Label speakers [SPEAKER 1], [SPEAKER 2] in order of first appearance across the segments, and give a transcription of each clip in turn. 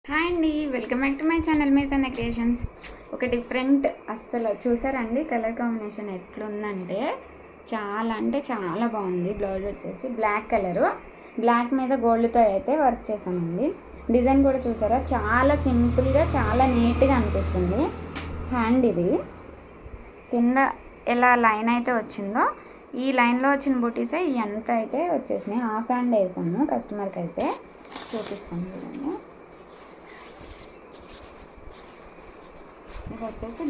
[SPEAKER 1] Hi అండి, welcome back to my channel Mesanna Creations. ఒక different అస్సలు చూసారండి కలర్ కాంబినేషన్ ఎట్లుందంటే చాలా అంటే చాలా బాగుంది. బ్లౌజ్ వచ్చేసి బ్లాక్ కలరు, బ్లాక్ మీద గోల్డ్తో అయితే వర్క్ చేశానండి. డిజైన్ కూడా చూసారా, చాలా సింపుల్గా చాలా నీట్గా అనిపిస్తుంది. హ్యాండ్ ఇది కింద ఎలా లైన్ అయితే వచ్చిందో ఈ లైన్లో వచ్చిన బుటీసే ఎంత అయితే వచ్చేసినాయి. హాఫ్ హ్యాండ్ వేసాము కస్టమర్కి అయితే చూపిస్తాను చూడండి. ఇది వచ్చేసి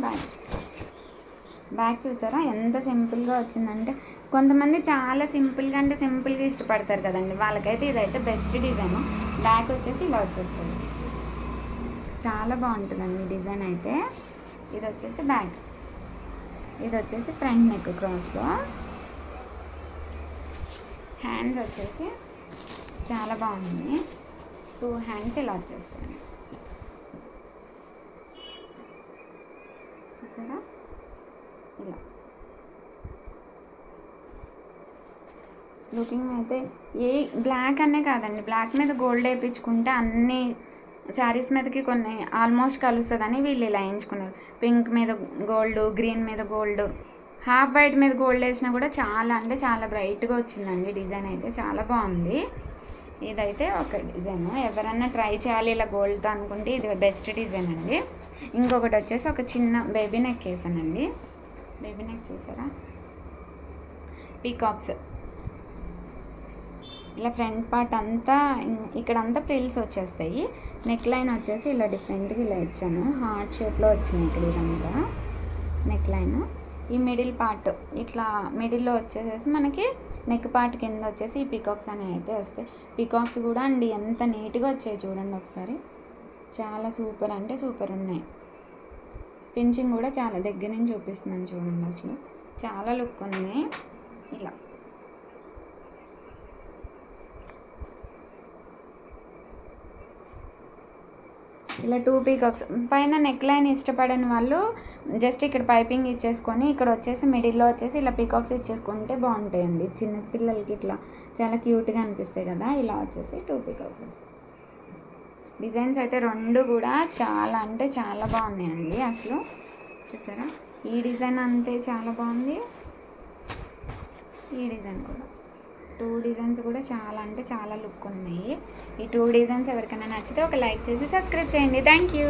[SPEAKER 1] బ్యాక్ చూసారా ఎంత సింపుల్గా వచ్చిందంటే, కొంతమంది చాలా సింపుల్గా అంటే సింపుల్గా ఇష్టపడతారు కదండి, వాళ్ళకైతే ఇదైతే బెస్ట్ డిజైన్. బ్యాక్ వచ్చేసి ఇలా వచ్చేస్తుంది, చాలా బాగుంటుందండి డిజైన్ అయితే. ఇది వచ్చేసి బ్యాక్, ఇది వచ్చేసి ఫ్రంట్ నెక్ క్రాస్లో. హ్యాండ్స్ వచ్చేసి చాలా బాగుంది, 2 హ్యాండ్స్ ఇలా వచ్చేస్తాయి చూసారా. ఇలా లుకింగ్ అయితే ఏ బ్లాక్ అనే కాదండి, బ్లాక్ మీద గోల్డ్ వేయించుకుంటే అన్ని శారీస్ మీదకి కొన్ని ఆల్మోస్ట్ కలుస్తుందని వీళ్ళు ఇలా వేయించుకున్నారు. పింక్ మీద గోల్డ్, గ్రీన్ మీద గోల్డ్, హాఫ్ వైట్ మీద గోల్డ్ వేసినా కూడా చాలా అంటే చాలా బ్రైట్గా వచ్చిందండి. డిజైన్ అయితే చాలా బాగుంది. ఇదైతే ఒక డిజైన్, ఎవరన్నా ట్రై చేయాలి ఇలా గోల్డ్తో అనుకుంటే ఇది బెస్ట్ డిజైన్ అండి. ఇంకొకటి వచ్చేసి ఒక చిన్న బేబీ నెక్ వేసానండి. బేబీ నెక్ చూసారా, పీకాక్స్ ఇలా ఫ్రంట్ పార్ట్ అంతా ఇక్కడంతా ప్రిల్స్ వచ్చేస్తాయి. నెక్ లైన్ వచ్చేసి ఇలా డిఫరెంట్గా ఇలా ఇచ్చాను, హార్ట్ షేప్లో వచ్చినాయి ఇక్కడ ఇదంతా నెక్ లైన్. ఈ మిడిల్ పార్ట్ ఇట్లా మిడిల్లో వచ్చేసేసి మనకి నెక్ పార్ట్ కింద వచ్చేసి ఈ పీకాక్స్ అనేవి అయితే వస్తాయి. పీకాక్స్ కూడా అండి ఎంత నీట్గా వచ్చాయి చూడండి ఒకసారి, చాలా సూపర్ అంటే సూపర్ ఉన్నాయి. ఫినిషింగ్ కూడా చాలా దగ్గర నుంచి చూపిస్తున్నాను చూడండి, అసలు చాలా లుక్ ఉన్నాయి. ఇలా 2 పీకాక్స్ పైన నెక్ లైన్ ఇష్టపడని వాళ్ళు జస్ట్ ఇక్కడ పైపింగ్ ఇచ్చేసుకొని ఇక్కడ వచ్చేసి మిడిల్లో వచ్చేసి ఇలా పీకాక్స్ ఇచ్చేసుకుంటే బాగుంటాయండి. చిన్న పిల్లలకి ఇట్లా చాలా క్యూట్గా అనిపిస్తాయి కదా. ఇలా వచ్చేసి 2 పీకాక్స్ వస్తాయి. డిజైన్స్ అయితే 2 కూడా చాలా అంటే చాలా బాగున్నాయండి. అసలు చూసారా, ఈ డిజైన్ అంతే చాలా బాగుంది, ఈ డిజైన్ కూడా 2 డిజైన్స్ కూడా చాలా అంటే చాలా లుక్ ఉన్నాయి. ఈ 2 డిజైన్స్ ఎవరికైనా నచ్చితే ఒక లైక్ చేసి సబ్స్క్రైబ్ చేయండి. Thank you.